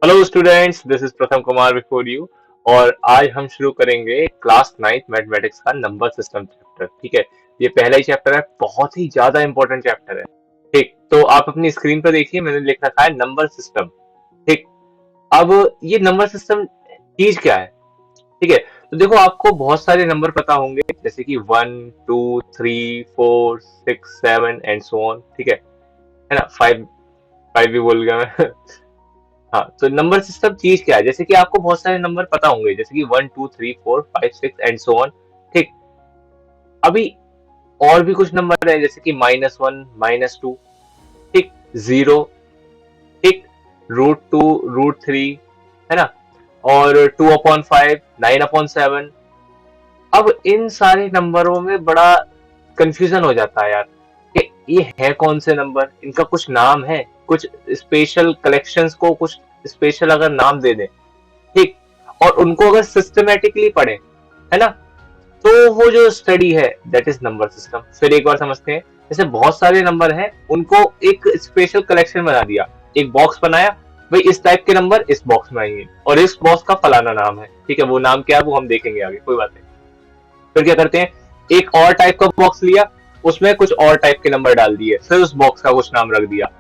Hello students, this is प्रथम Kumar before you. और आज हम शुरू करेंगे क्लास 9th मैथमेटिक्स का नंबर सिस्टम चैप्टर। ठीक है, ये पहला ही चैप्टर है, बहुत ही ज्यादा इंपॉर्टेंट चैप्टर है। ठीक, तो आप अपनी स्क्रीन पर देखिए, मैंने लिख रखा है नंबर सिस्टम। ठीक, अब ये नंबर सिस्टम चीज क्या है? ठीक है, तो देखो, आपको बहुत सारे नंबर पता होंगे, जैसे कि 1 2 3 4 6 7 एंड सो ऑन। ठीक है ना? फाइव फाइव भी बोल गया मैं। हाँ, तो नंबर सिस्टम चीज क्या है? जैसे कि आपको बहुत सारे नंबर पता होंगे, जैसे कि 1 2 3 4 5 6 एंड सो ऑन। ठीक, अभी और भी कुछ नंबर है, जैसे कि -1 -2। ठीक, 0। ठीक, √2 √3, है ना? और 2/5 9/7। अब इन सारे नंबरों में बड़ा कंफ्यूजन हो जाता है यार, कि ये है कौन से नंबर, इनका कुछ नाम है, कुछ स्पेशल कलेक्शंस को कुछ स्पेशल अगर नाम दे दें। ठीक, और उनको अगर सिस्टमेटिकली पढ़े, है ना, तो वो जो स्टडी है दैट इज नंबर सिस्टम। फिर एक बार समझते हैं, जैसे बहुत सारे नंबर हैं, उनको एक स्पेशल कलेक्शन बना दिया, एक बॉक्स बनाया, भाई इस टाइप के नंबर इस बॉक्स में आएंगे और इस बॉक्स का फलाना नाम है। ठीक है, वो नाम क्या है वो हम देखेंगे आगे, कोई बात नहीं। फिर क्या करते हैं, एक और टाइप का बॉक्स लिया, उसमें कुछ और टाइप के नंबर डाल दिए, फिर उस बॉक्स का कुछ नाम रख दिया।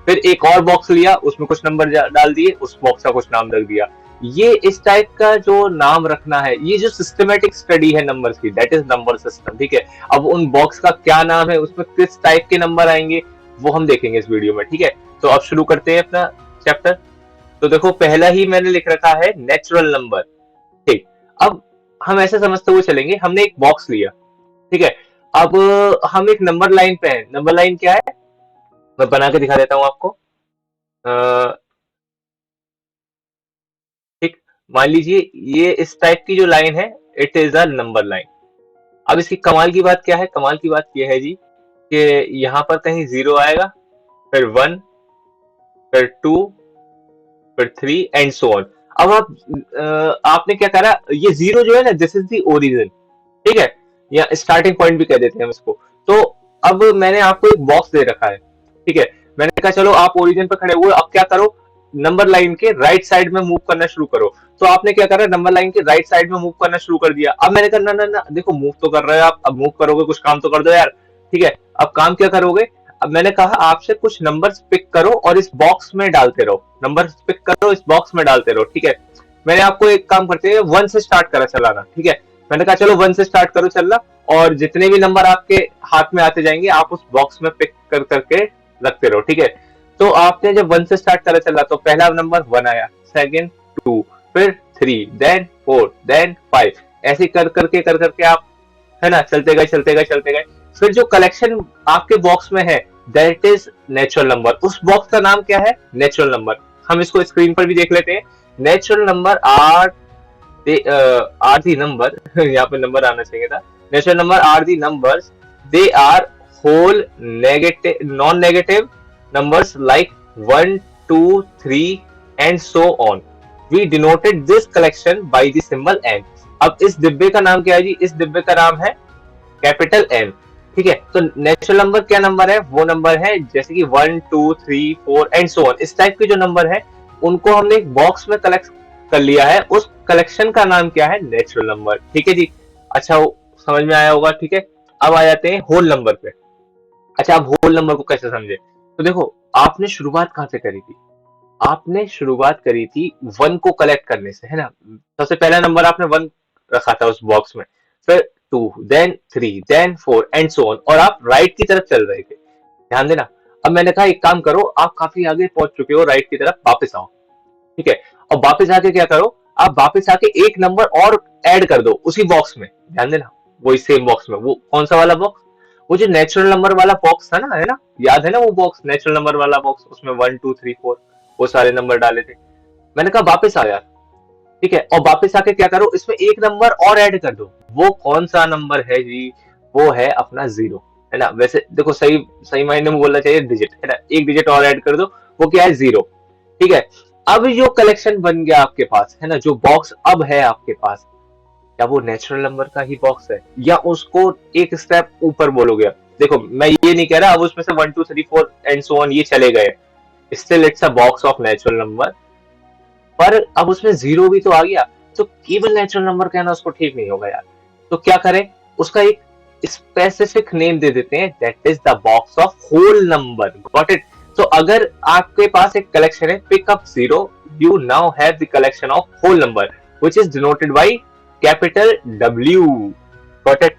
फिर एक और बॉक्स लिया, उसमें कुछ नंबर डाल दिए, उस बॉक्स का कुछ नाम रख दिया। ये इस टाइप का जो नाम रखना है, ये जो सिस्टमेटिक स्टडी है नंबर्स की, दैट इज नंबर सिस्टम। ठीक है, अब उन बॉक्स का क्या नाम है, उसमें किस टाइप के नंबर आएंगे, वो हम देखेंगे इस वीडियो में। ठीक है, तो अब शुरू करते हैं अपना चैप्टर। तो देखो, पहला ही मैंने लिख रखा है नेचुरल नंबर। ठीक, अब हम ऐसे समझते हुए चलेंगे, हमने एक बॉक्स लिया। ठीक है, अब हम एक नंबर लाइन पे हैं। नंबर लाइन क्या है, मैं बना के दिखा देता हूं आपको। ठीक, मान लीजिए ये इस टाइप की जो लाइन है, it is a number line. अब इसकी कमाल की बात क्या है? कमाल की बात यह है जी, कि यहाँ पर कहीं 0 आएगा, फिर 1, फिर 2, फिर 3 एंड सो ऑन। अब आपने क्या करा, ये 0 जो है ना, दिस इज द ओरिजिन। ठीक है, या स्टार्टिंग पॉइंट भी कह देते हैं हम इसको। तो अब मैंने आपको एक बॉक्स दे रखा है। ठीक है, मैंने कहा चलो आप ओरिजिन पर खड़े हुए, अब क्या करो, नंबर लाइन के राइट साइड में मूव करना शुरू करो। तो आपने क्या करा, नंबर लाइन के राइट साइड में मूव करना शुरू कर दिया। अब मैंने कहा ना ना ना, देखो मूव तो कर रहे हो आप, अब मूव करोगे कुछ काम तो कर दो यार। ठीक है, अब काम क्या करोगे, अब मैंने कहा आपसे कुछ नंबर्स पिक करो और इस बॉक्स में डालते रहो, नंबर्स पिक करो, इस बॉक्स में डालते रहो। ठीक है, मैंने आपको एक काम करते हैं, 1 से स्टार्ट करा चलाना। ठीक है, मैंने कहा चलो 1 से स्टार्ट करो चलना, और जितने भी नंबर आपके हाथ में आते जाएंगे, आप उस बॉक्स में पिक कर करके रखते रहो। ठीक है, तो आपने जब 1 से स्टार्ट करा चला, तो पहला नंबर 1 आया, सेकंड 2, फिर 3, देन 4, देन 5, ऐसे कर करके आप, है ना, चलते गए चलते गए चलते गए। फिर जो कलेक्शन आपके बॉक्स में है, दैट इज नेचुरल नंबर। उस बॉक्स का नाम क्या है? Natural number. हम इसको स्क्रीन पर भी देख लेते हैं। Natural number are are the number, यहाँ पे नंबर आना चाहिए था। Natural number are the numbers, they are whole negative non negative numbers like 1 2 3 and so on. We denoted this collection by the symbol N. अब इस डिब्बे का नाम क्या है जी? इस डिब्बे का नाम है कैपिटल एन। ठीक है, तो नेचुरल नंबर क्या नंबर है? वो नंबर है जैसे कि 1 2 3 4 एंड सो ऑन, इस टाइप के जो नंबर है, उनको हमने एक बॉक्स में कलेक्ट कर लिया है, उस कलेक्शन का नाम क्या है? Natural number. ठीक है जी, अच्छा समझ में आया होगा। ठीक है, अब आ जाते हैं होल नंबर पे। अच्छा, अब होल नंबर को कैसे समझे? तो देखो, आपने शुरुआत कहाँ से करी थी? आपने शुरुआत करी थी 1 को कलेक्ट करने से, है ना? सबसे पहला नंबर आपने 1 रखा था उस बॉक्स में, फिर 2, then 3, then 4 and so on, और आप राइट की तरफ चल रहे थे। ध्यान देना। अब मैंने कहा एक काम करो, आप काफी आगे पहुंच चुके हो, राइट की तरफ वापस आओ। ठीक है, और वापस आके क्या करो, आप वापस आके एक नंबर और ऐड कर दो उसी बॉक्स में। ध्यान देना, वही सेम बॉक्स में। वो कौन सा वाला बॉक्स? वो जो नेचुरल नंबर वाला बॉक्स था ना, है ना, याद है ना वो बॉक्स, नेचुरल नंबर वाला बॉक्स, उसमें 1 2 3 4 वो सारे नंबर डाले थे। मैंने कहा वापस आ यार। ठीक है, और वापस आके क्या करो, इसमें एक नंबर और ऐड कर दो। वो कौन सा नंबर है जी? वो है अपना 0, है ना? वैसे देखो, सही सही मायने में बोलना चाहिए डिजिट, है ना, एक डिजिट और ऐड कर दो, वो क्या है? 0। ठीक है, अब जो कलेक्शन बन गया आपके पास, है ना, जो बॉक्स अब है आपके पास, क्या वो नेचुरल नंबर का ही बॉक्स है, या उसको एक स्टेप ऊपर बोलोगे? देखो, मैं ये नहीं कह रहा अब उसमें से 1 2 3 4 एंड सो ऑन ये चले गए, still it's a box of natural number. पर अब उसमें जीरो भी तो आ गया, तो केवल नेचुरल नंबर कहना उसको ठीक नहीं होगा यार। तो क्या करें, उसका एक स्पेसिफिक नेम दे देते हैं, that is the box of whole number. Got it. तो अगर आपके पास एक कलेक्शन है pick up zero, you now have the collection of whole number which is denoted by capital W। Got it.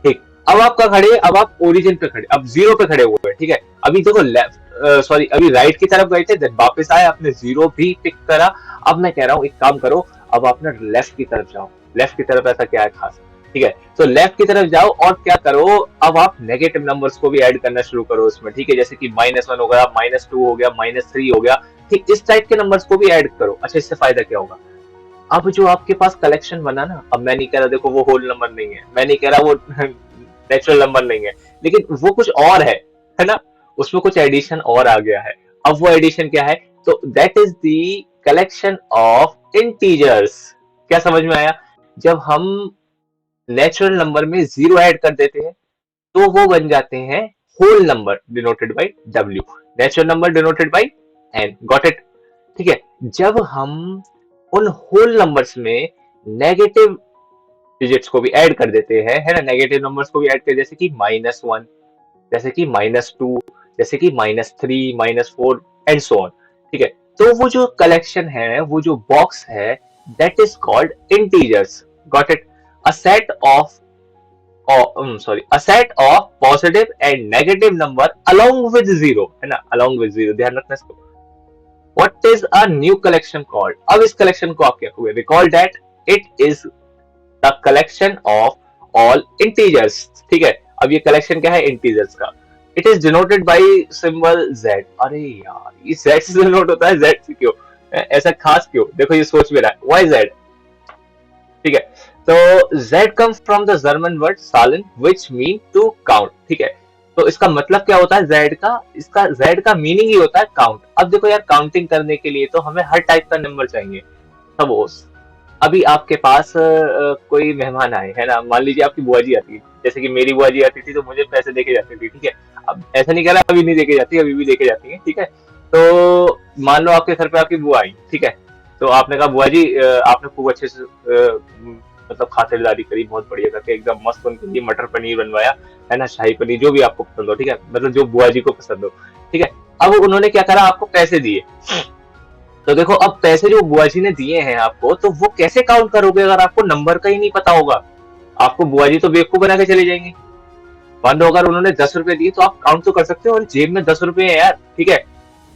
ठीक, अब आप क्या खड़े, अब आप ओरिजिन पे खड़े, अब जीरो पे खड़े हुए हैं, ठीक है। अभी देखो लेफ्ट सॉरी अभी राइट की तरफ गए थे, देन वापस आए, आपने जीरो भी पिक करा। अब मैं कह रहा हूँ एक काम करो, अब आप ना लेफ्ट की तरफ जाओ। लेफ्ट की तरफ ऐसा क्या है खास, ठीक है। तो लेफ्ट की तरफ जाओ और क्या करो, अब आप नेगेटिव नंबर्स को भी ऐड करना शुरू करो उसमें, ठीक है। जैसे कि -1 हो गया, -2 हो गया, -3 हो गया, ठीक इस टाइप के नंबर्स को भी ऐड करो। अच्छा, इससे फायदा क्या होगा, अब जो आपके पास कलेक्शन बना ना, अब मैं नहीं कह रहा देखो वो होल नंबर नहीं है, मैं नहीं कह रहा वो नेचुरल नंबर नहीं है, लेकिन वो कुछ और है ना, उसमें कुछ एडिशन और आ गया है। अब वो एडिशन क्या है, तो that is the collection of integers. क्या समझ में आया, जब हम नेचुरल नंबर में जीरो ऐड कर देते हैं तो वो बन जाते हैं whole number denoted by W, natural number denoted by N। Got it. ठीक है, जब हम उन होल नंबर्स में नेगेटिव डिजिट्स को भी ऐड कर देते हैं, है ना, नेगेटिव नंबर्स को भी ऐड कर, जैसे कि -1, जैसे कि -2, जैसे कि -3, -4 एंड सो ऑन, ठीक है। तो वो जो कलेक्शन है, वो जो बॉक्स है, that is called integers. Got it. A set of a set of positive and negative number along with zero, है ना, along with zero, ध्यान रखना इसको। What is a new collection called? अब इस कलेक्शन को आप क्या कहोगे, we call that it is the collection of all integers। ठीक है, अब ये कलेक्शन क्या है, इंटीजर्स का। It is denoted by symbol Z। अरे यार, ये Z से डिनोट होता है, Z से क्यों, ऐसा खास क्यों, देखो ये सोच में रहा है, why Z। ठीक है, तो Z comes from the German word Zahlen which mean to count। ठीक है, तो इसका मतलब क्या होता है Z का, इसका Z का मीनिंग ही होता है काउंट। अब देखो यार, काउंटिंग करने के लिए तो हमें हर टाइप का नंबर चाहिए। सपोज अभी आपके पास कोई मेहमान आए, है ना, मान लीजिए आपकी बुआ जी आती है, जैसे कि मेरी बुआ जी आती थी तो मुझे पैसे देके जाती थी, ठीक है। अब ऐसा नहीं कह रहा अभी नहीं देके जाती, अभी भी देके जाती है, ठीक है। तो मान लो आपके घर पे आपकी बुआ आई, ठीक है, तो आपने कहा बुआ जी आपने खूब अच्छे से मतलब खातिरदारी करी, बहुत बढ़िया करके एकदम मस्त उनके लिए मटर पनीर बनवाया, है ना, शाही पनीर, जो भी आपको पसंद हो, ठीक है, मतलब जो बुआ जी को पसंद हो, ठीक है। अब उन्होंने क्या करा, आपको पैसे दिए। तो देखो, अब पैसे जो बुआ जी ने दिए हैं आपको, तो वो कैसे काउंट करोगे अगर आपको नंबर का ही नहीं पता होगा। आपको बुआ जी तो बेवकूफ बना के चले जाएंगे। मान लो अगर उन्होंने 10 रुपए दिए तो आप काउंट तो कर सकते हो, और जेब में 10 रुपए है यार, ठीक है।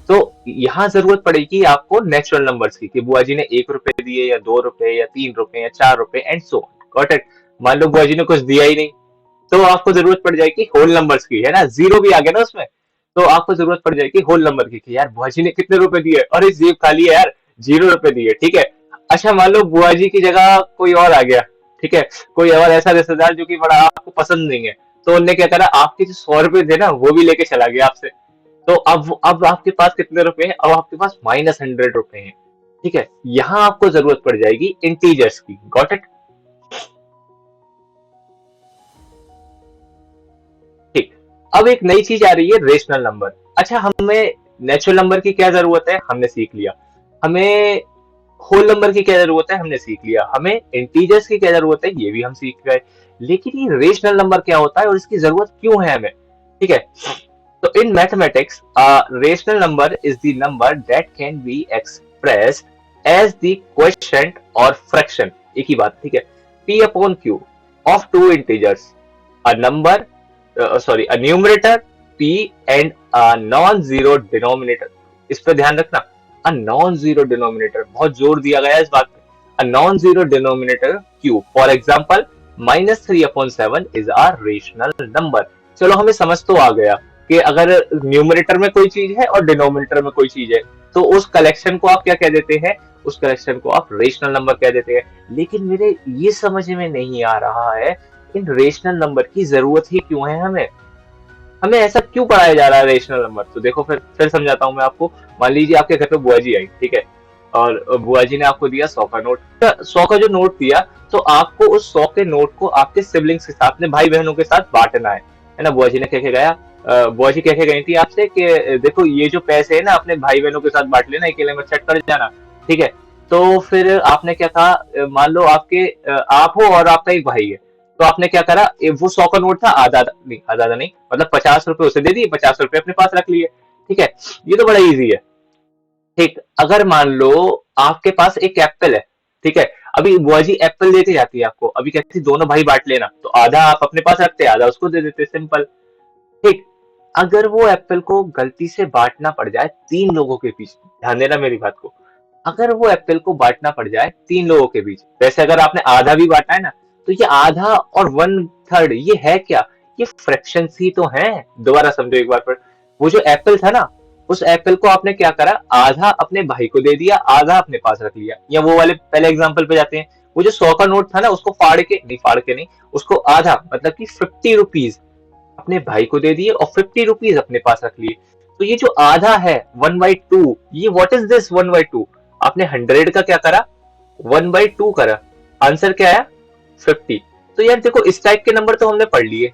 तो यहाँ जरूरत पड़ेगी आपको नेचुरल नंबर्स की, कि बुआ जी ने 1 रुपए दिए, या 2 रुपए, या 3 रुपए, या 4 रुपए एंड सो गॉट इट। मान लो बुआ जी ने कुछ दिया ही नहीं, तो आपको जरूरत पड़ जाएगी होल नंबर्स की, है ना, जीरो भी आ गया ना उसमें, तो आपको जरूरत पड़ जाएगी होल नंबर की, कि यार बुआ जी ने कितने रुपए दिए, और इस जेब खाली है यार, 0 रुपए दिए, ठीक है। अच्छा, मान लो बुआ जी की जगह कोई और आ गया, ठीक है, कोई और ऐसा रिश्तेदार जो कि बड़ा आपको पसंद नहीं है, तो उनने क्या करा, आपके जो 100 रुपए थे ना वो भी लेके चला गया आपसे। तो अब आपके पास कितने रुपए हैं, अब आपके पास -100 रुपए हैं, ठीक है। यहाँ आपको जरूरत पड़ जाएगी इंटीजर्स की। Got it. ठीक, अब एक नई चीज आ रही है, रेशनल नंबर। अच्छा, हमें नेचुरल नंबर की क्या जरूरत है, हमने सीख लिया। हमें होल नंबर की क्या जरूरत है, हमने सीख लिया। हमें इंटीजर्स की क्या जरूरत है, ये भी हम सीख गए। लेकिन ये रेशनल नंबर क्या होता है और इसकी जरूरत क्यों है हमें, ठीक है। So in mathematics, a rational number is the number that can be expressed as the quotient or fraction। एक ही बात, ठीक है। P upon Q of two integers, a number, a numerator P and a non-zero denominator। इस पे ध्यान रखना, a non-zero denominator, बहुत जोर दिया गया है इस बात पे। A non-zero denominator Q, for example, -3/7 is a rational number। चलो हमें समझ तो आ गया कि अगर न्यूमरेटर में कोई चीज है और डिनोमिनेटर में कोई चीज है, तो उस कलेक्शन को आप क्या कह देते हैं, उस कलेक्शन को आप रेशनल नंबर कह देते हैं। लेकिन मेरे ये समझ में नहीं आ रहा है, इन रेशनल नंबर की जरूरत ही क्यों है हमें, हमें ऐसा क्यों पढ़ाया जा रहा है रेशनल नंबर। तो देखो फिर समझाता हूँ मैं आपको। मान लीजिए आपके घर पे बुआ जी आई, ठीक है, और बुआ जी ने आपको दिया 100 का नोट। 100 का जो नोट दिया, तो आपको उस 100 के नोट को आपके सिबलिंग्स के साथ, अपने भाई बहनों के साथ बांटना है ना। बुआ जी ने क्या क्या गया, बुआ जी कह के गई थी आपसे कि देखो ये जो पैसे है ना अपने भाई बहनों के साथ बांट लेना, अकेले में सेट कर जाना, ठीक है। तो फिर आपने क्या कहा, मान लो आपके आप हो और आपका एक भाई है, तो आपने क्या करा, वो 100 का नोट था, आधा आधा नहीं, आधा आधा नहीं, मतलब 50 रुपए उसे दे दिए, 50 रुपए अपने पास रख लिए, ठीक है। ये तो बड़ा इजी है। ठीक, अगर मान लो आपके पास एक एप्पल है, ठीक है। अभी बुआ जी एप्पल देती जाती है आपको, अभी कहती है दोनों भाई बांट लेना, तो आधा आप अपने पास रखते, आधा उसको दे देते, सिंपल। ठीक, अगर वो एप्पल को गलती से बांटना पड़ जाए 3 लोगों के बीच, ध्यान देना मेरी बात को, अगर वो एप्पल को बांटना पड़ जाए 3 लोगों के बीच, वैसे अगर आपने आधा भी बांटा है ना, तो ये आधा और 1/3 ये है क्या, ये फ्रैक्शंस ही तो हैं। दोबारा समझो एक बार पर, वो जो एप्पल था ना, उस एप्पल को आपने क्या करा, आधा अपने भाई को दे दिया, आधा अपने पास रख लिया। या वो वाले पहले एग्जांपल पे जाते हैं, वो जो 100 का नोट था ना, उसको फाड़ के नहीं, उसको आधा मतलब कि 50 रुपीज अपने भाई को दे दिए और 50 रुपीज अपने पास रख लिए। तो ये जो आधा है 1/2, ये व्हाट इज दिस 1/2, आपने 100 का क्या करा, 1/2 करा, आंसर क्या आया, 50। तो यार देखो, इस टाइप के नंबर तो हमने पढ़ लिए,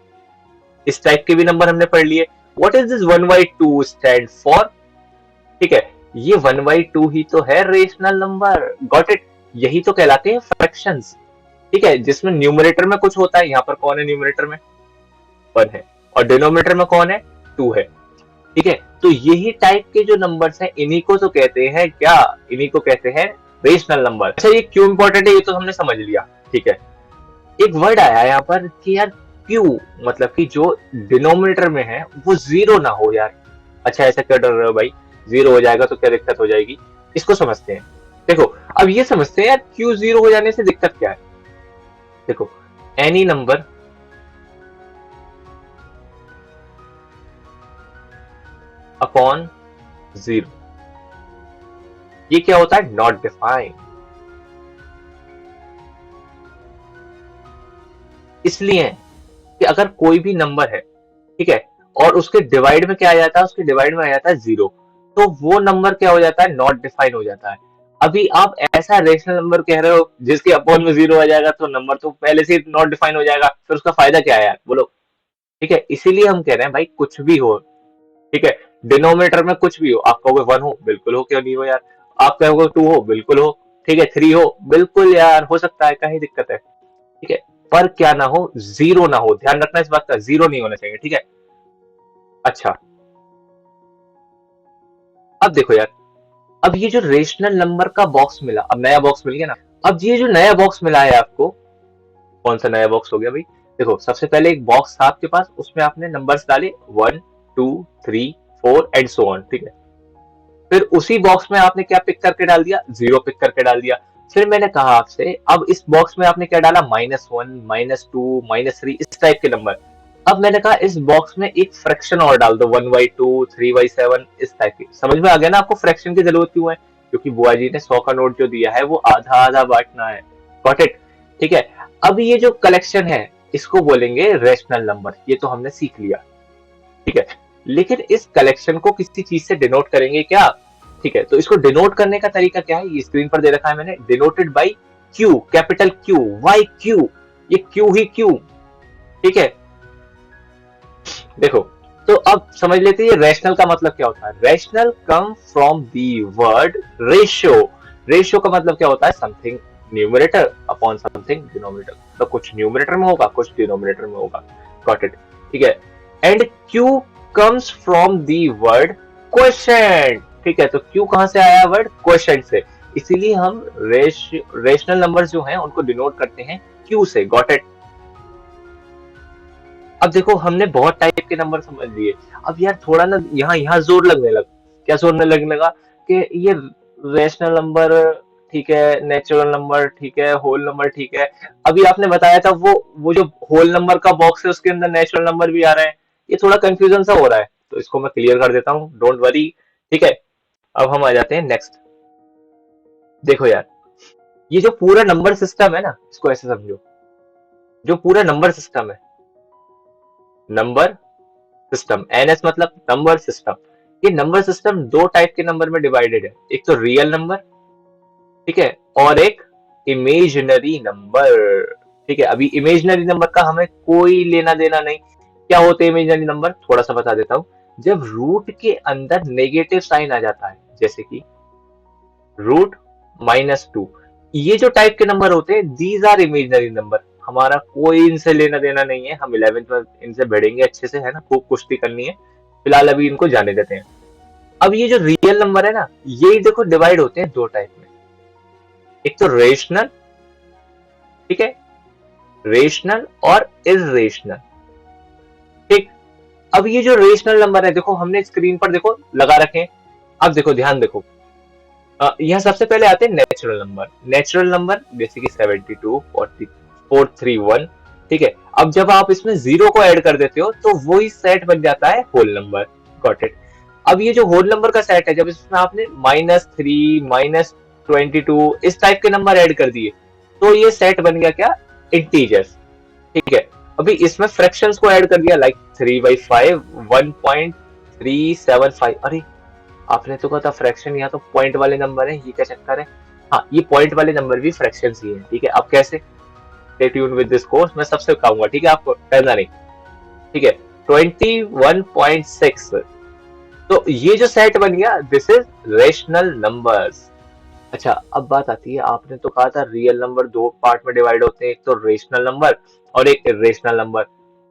इस टाइप के भी नंबर हमने पढ़ लिए। What is this 1/2 stand for, ठीक है, ये 1/2 ही तो है रेशनल नंबर, गॉट इट। यही तो कहलाते हैं फ्रैक्शंस, ठीक है, जिसमें न्यूमरेटर में कुछ होता है। यहाँ पर कौन है न्यूमरेटर में, 1 है, और डिनोमिनेटर में कौन है, 2 है, ठीक है। तो यही टाइप के जो नंबर्स हैं, इन्हीं को तो कहते हैं क्या, इन्हीं को कहते हैं रेशनल नंबर। अच्छा, ये क्यों इंपॉर्टेंट है ये तो हमने समझ लिया, ठीक है। एक वर्ड आया यहाँ पर कि यार क्यू, मतलब कि जो डिनोमिनेटर में है वो जीरो ना हो यार। अच्छा, ऐसा क्या डर रहे हो भाई, जीरो हो जाएगा तो क्या दिक्कत हो जाएगी, इसको समझते हैं। देखो, अब ये समझते हैं यार क्यू जीरो हो जाने से दिक्कत क्या है। देखो, एनी नंबर अपॉन जीरो, ये क्या होता है, नॉट डिफाइंड। इसलिए कि अगर कोई भी नंबर है, ठीक है, और उसके डिवाइड में क्या आ जाता है, उसके डिवाइड में आ जाता है जीरो, तो वो नंबर क्या हो जाता है, नॉट डिफाइन हो जाता है। अभी आप ऐसा रेशनल नंबर कह रहे हो जिसके अपॉन में जीरो आ जाएगा, तो नंबर तो पहले से नॉट डिफाइन हो जाएगा, फिर उसका फायदा क्या है यार, बोलो। ठीक है, इसीलिए हम कह रहे हैं भाई कुछ भी हो, ठीक है, डिनोमिनेटर में कुछ भी हो, आप कहोगे 1 हो, बिल्कुल हो, क्यों नहीं हो यार। आप कहोगे 2 हो, बिल्कुल हो, ठीक है, 3 हो, बिल्कुल यार हो सकता है, कहीं दिक्कत है, ठीक है। पर क्या ना हो, जीरो ना हो, ध्यान रखना इस बात का, जीरो नहीं होना चाहिए, ठीक है। अच्छा, अब देखो यार, अब ये जो रेशनल नंबर का बॉक्स मिला, अब नया बॉक्स मिल गया ना, अब ये जो नया बॉक्स मिला है आपको, कौन सा नया बॉक्स हो गया भाई, देखो सबसे पहले एक बॉक्स था आपके पास, उसमें आपने नंबर्स डाले 1 2 3 4 एंड सो ऑन, ठीक है। फिर उसी बॉक्स में आपने क्या पिक करके डाल दिया, जीरो पिक करके डाल दिया। फिर मैंने कहा आपसे, अब इस बॉक्स में आपने क्या डाला, -1 -2 -3, इस टाइप के नंबर। अब मैंने कहा इस बॉक्स में एक फ्रैक्शन और डाल दो, 1/2 3/7, इस टाइप की। समझ में आ गया ना आपको फ्रैक्शन की जरूरत क्यों है, क्योंकि बुआ जी ने 100 का नोट जो दिया है वो आधा आधा बांटना है, गॉट इट, ठीक है। अब ये जो कलेक्शन है, इसको बोलेंगे रेशनल नंबर, ये तो हमने सीख लिया, ठीक है। लेकिन इस कलेक्शन को किसी चीज से डिनोट करेंगे क्या, ठीक है। तो इसको डिनोट करने का तरीका क्या है, ये स्क्रीन पर दे रखा है मैंने, denoted by Q, capital Q, why Q, ये क्यू ही क्यू, ठीक है। देखो, तो अब समझ लेते हैं रेशनल का मतलब क्या होता है। Rational come from the word ratio. Ratio का मतलब क्या होता है, something numerator upon something denominator, तो कुछ न्यूमरेटर में होगा, कुछ डिनोमिनेटर में होगा, गॉट इट, ठीक है। And Q comes from the word question, ठीक है। तो क्यू कहां से आया, वर्ड क्वेश्चन से, इसीलिए हम रेशनल नंबर्स जो हैं उनको डिनोट करते हैं क्यू से, गॉट इट। अब देखो, हमने बहुत टाइप के नंबर समझ लिए। अब यार थोड़ा ना यहाँ यहाँ जोर लगने लगा, क्या जोर लगने लगा, कि ये रेशनल नंबर ठीक है, नेचुरल नंबर ठीक है, होल नंबर ठीक है। अभी आपने बताया था वो जो होल नंबर का बॉक्स है उसके अंदर नेचुरल नंबर भी आ रहे हैं, ये थोड़ा कंफ्यूजन सा हो रहा है, तो इसको मैं क्लियर कर देता हूँ, डोंट वरी, ठीक है। अब हम आ जाते हैं नेक्स्ट। देखो यार, ये जो पूरा नंबर सिस्टम है ना, इसको ऐसे समझो, जो पूरा नंबर सिस्टम है, नंबर सिस्टम, एनएस मतलब नंबर सिस्टम, ये नंबर सिस्टम दो टाइप के नंबर में डिवाइडेड है, एक तो रियल नंबर, ठीक है, और एक इमेजिनरी नंबर, ठीक है। अभी इमेजिनरी नंबर का हमें कोई लेना देना नहीं, क्या होते हैं इमेजिनरी नंबर, थोड़ा सा बता देता हूँ। जब रूट के अंदर नेगेटिव साइन आ जाता है, जैसे कि √-2, ये जो टाइप के नंबर होते हैं, दीज आर इमेजिनरी नंबर। हमारा कोई इनसे लेना देना नहीं है, हम 11th में इनसे बढ़ेंगे अच्छे से, है ना, खूब कुश्ती करनी है। फिलहाल अभी इनको जाने देते हैं। अब ये जो रियल नंबर है ना, ये देखो डिवाइड होते हैं दो टाइप में। एक तो रेशनल, ठीक है, रेशनल और इरेशनल, ठीक। अब ये जो रेशनल नंबर है, देखो हमने स्क्रीन पर देखो लगा रखे हैं। अब देखो, ध्यान देखो, यहाँ सबसे पहले आते हैं नेचुरल नंबर। नेचुरल नंबर जैसे कि 72, 431, ठीक है। अब जब आप इसमें जीरो को ऐड कर देते हो तो वही सेट बन जाता है होल नंबर। Got it. अब ये जो होल नंबर का सेट है, जब इसमें आपने -3, -22 इस टाइप के नंबर ऐड कर दिए, तो ये सेट बन गया क्या, इंटीजर्स, ठीक है। अभी इसमें फ्रैक्शंस को ऐड कर दिया, लाइक 3/5, 1.375। अरे आपने तो कहा था फ्रैक्शन, यहाँ तो पॉइंट वाले नंबर है, ये क्या चक्कर है। हाँ, ये पॉइंट वाले नंबर भी फ्रैक्शन ही है, ठीक है। अब कैसे, stay tuned with this course, मैं सबसे कहूंगा, ठीक है, आपको करना नहीं, ठीक है। 21.6, तो ये जो सेट बन गया, दिस इज रेशनल नंबर्स। अच्छा, अब बात आती है, आपने तो कहा था रियल नंबर दो पार्ट में डिवाइड होते हैं, एक तो रेशनल नंबर और एक इरेशनल नंबर।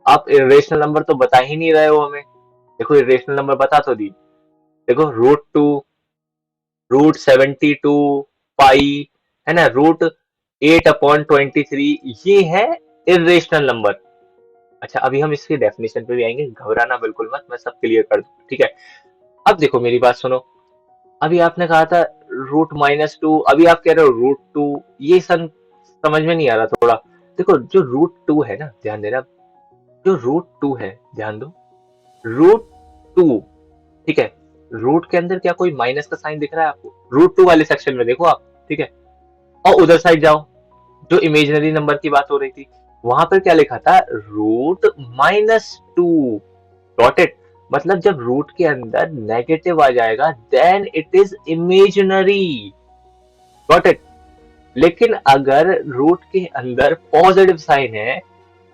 आप इरेशनल नंबर तो बता ही नहीं रहे हो हमें। देखो इरेशनल नंबर बता तो दी, देखो √2, √72, पाई, है ना, √8/23, ये है इरेशनल नंबर। अच्छा, अभी हम इसकी डेफिनेशन पे भी आएंगे, घबराना बिल्कुल मत, मैं सब क्लियर कर दूं, ठीक है। अब देखो मेरी बात सुनो, अभी आपने कहा था √-2, अभी आप कह रहे हो √2, ये समझ में नहीं आ रहा थोड़ा। देखो जो √2 है ना, ध्यान देना, जो √2 है, ध्यान दो, √2, ठीक है। रूट के अंदर क्या कोई माइनस का साइन दिख रहा है आपको, √2 वाले सेक्शन में देखो आप, ठीक है। और उधर साइड जाओ, जो इमेजिनरी नंबर की बात हो रही थी, वहां पर क्या लिखा था, √-2, गॉट इट। मतलब जब रूट के अंदर नेगेटिव आ जाएगा, then it is imaginary, got it. लेकिन अगर रूट के अंदर पॉजिटिव साइन है,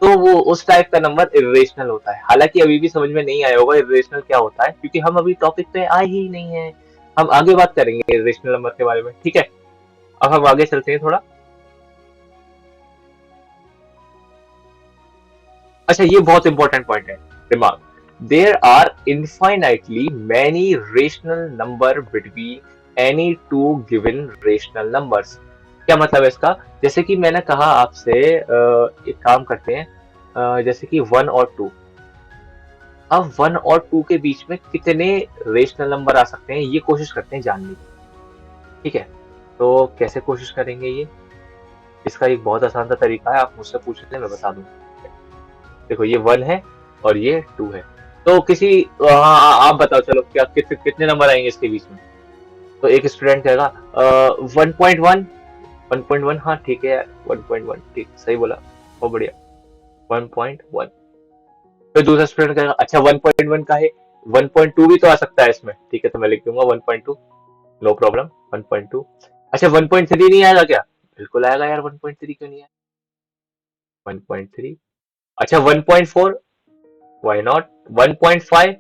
तो वो उस टाइप का नंबर इरेशनल होता है। हालांकि अभी भी समझ में नहीं आया होगा इरेशनल क्या होता है, क्योंकि हम अभी टॉपिक पे आए ही नहीं है। हम आगे बात करेंगे इरेशनल नंबर के बारे में, ठीक है। अब हम आगे चलते हैं थोड़ा। अच्छा, ये बहुत इंपॉर्टेंट पॉइंट है, दिमाग। There are infinitely many rational number between any two given rational numbers. क्या मतलब है इसका, जैसे कि मैंने कहा आपसे, एक काम करते हैं, जैसे कि 1 और 2। अब 1 और 2 के बीच में कितने रेशनल नंबर आ सकते हैं, ये कोशिश करते हैं जानने की, ठीक है। तो कैसे कोशिश करेंगे ये, इसका एक बहुत आसान सा तरीका है, आप मुझसे पूछ लें, मैं बता दूं। देखो ये 1 है और ये 2 है, तो किसी, हाँ आप बताओ, चलो क्या कितने नंबर आएंगे इसके बीच में। तो एक स्टूडेंट कहेगा 1.1, 1.1, हाँ ठीक है, 1.1, ठीक, सही बोला, बहुत बढ़िया, 1.1। फिर दूसरा स्टूडेंट कहेगा अच्छा 1.1 का है, 1.2 भी तो आ सकता है इसमें, ठीक है, तो मैं लिख दूंगा 1.2, नो प्रॉब्लम, 1.2। अच्छा 1.3 नहीं आएगा क्या, बिल्कुल आएगा यार, 1.3 क्यों नहीं आएगा, 1.3। अच्छा 1.4, व्हाई नॉट, 1.5।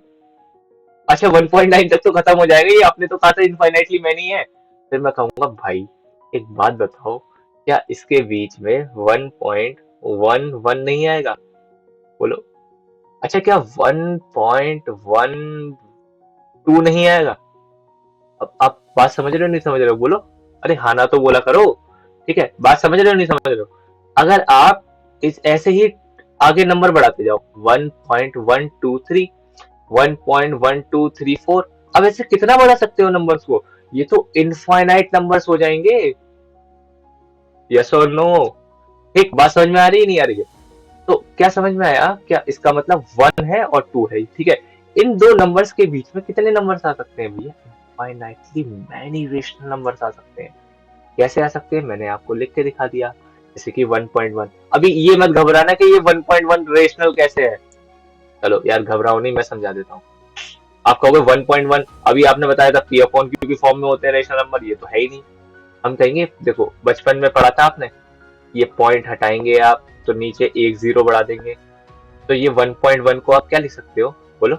अच्छा 1.9 तक तो खत्म हो जाएगा ये, आपने तो कहा था इनफाइनाइटली मैनी है। फिर मैं कहूंगा भाई एक बात बताओ, क्या इसके बीच में 1.11 नहीं आएगा, बोलो। अच्छा क्या 1.12 नहीं आएगा। अब आप बात समझ रहे हो नहीं समझ रहे हो, बोलो। अरे हाँ ना तो बोला करो, ठीक है, बात समझ रहे हो नहीं समझ रहे हो। अगर आप इस ऐसे ही आगे नंबर बढ़ाते जाओ, 1.123, 1.1234, अब ऐसे कितना बढ़ा सकते हो नंबर्स को, ये तो इनफाइनाइट नंबर्स हो जाएंगे। यस और नो, ठीक, बात समझ में आ रही है नहीं आ रही है। तो क्या समझ में आया, क्या इसका मतलब 1 है और 2 है, ठीक है। इन दो नंबर्स के बीच में कितने नंबर्स आ सकते हैं भैया, इनफाइनाइटली मैनी रेशनल नंबर्स आ सकते हैं। कैसे आ सकते हैं, मैंने आपको लिख के दिखा दिया, जैसे कि 1.1। अभी ये मत घबराना कि ये 1.1 रेशनल कैसे है, चलो यार घबराओ नहीं, मैं समझा देता हूँ। आप कहोगे 1.1, अभी आपने बताया था पी अपॉन क्यू की फॉर्म में होते हैं रेशनल नंबर, ये तो है ही नहीं। हम कहेंगे देखो बचपन में पढ़ा था आपने, ये पॉइंट हटाएंगे आप तो नीचे एक जीरो बढ़ा देंगे, तो ये 1.1 को आप क्या लिख सकते हो, बोलो?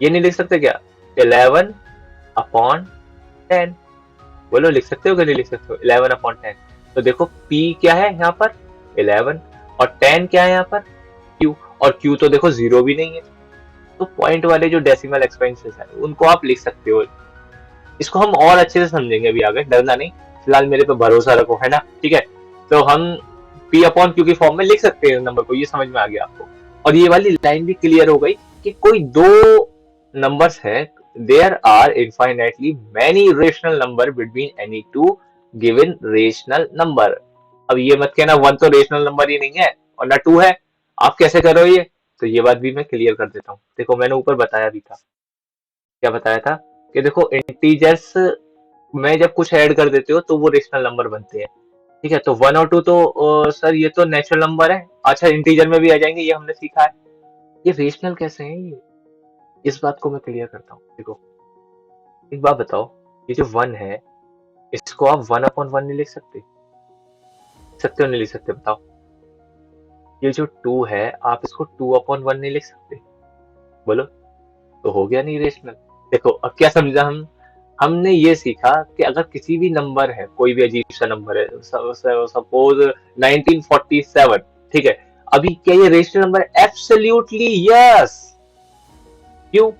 ये नहीं लिख सकते क्या? 11/10। बोलो, लिख सकते हो कि नहीं लिख सकते हो? 11/10। तो देखो P क्या है यहाँ पर? 11। और 10 क्या है यहाँ पर? Q। और Q तो देखो 0 भी नहीं है। तो पॉइंट वाले जो डेसिमल एक्सपेंसेस है उनको आप लिख सकते हो। इसको हम और अच्छे से समझेंगे अभी आगे, डरना नहीं। फिलहाल मेरे पे भरोसा रखो, है ना? ठीक है। तो हम P/Q की फॉर्म में लिख सकते हैं नंबर को, ये समझ में आ गया आपको। और ये वाली लाइन भी क्लियर हो गई कि कोई दो नंबर्स है, there are infinitely many rational number between any two given rational number. अब ये मत कहना 1 तो रेशनल नंबर ही नहीं है और ना 2 है, आप कैसे कर रहे हो ये? तो ये बात भी मैं क्लियर कर देता हूँ। देखो, मैंने ऊपर बताया भी था, क्या बताया था? कि देखो, इंटीजर्स में जब कुछ ऐड कर देते हो तो वो रेशनल नंबर बनते हैं। ठीक है, तो 1 और 2 तो सर ये तो नेचुरल नंबर है। अच्छा, इंटीजर में भी आ जाएंगे, ये हमने सीखा है। ये रेशनल कैसे हैं ये? इस बात को मैं क्लियर करता हूँ। देखो, एक बात बताओ, ये जो 1 है, इसको आप 1/1 नहीं लिख सकते? सकते हो नहीं लिख सकते, बताओ? ये जो 2 है, आप इसको 2/1 नहीं लिख सकते? बोलो। तो हो गया नहीं रेशनल। देखो, अब क्या समझा हम? हमने ये सीखा कि अगर किसी भी नंबर है, कोई भी अजीब सा नंबर है, सपोज 1947, ठीक है, अभी क्या ये रेशनल नंबर है? Absolutely yes. क्यों?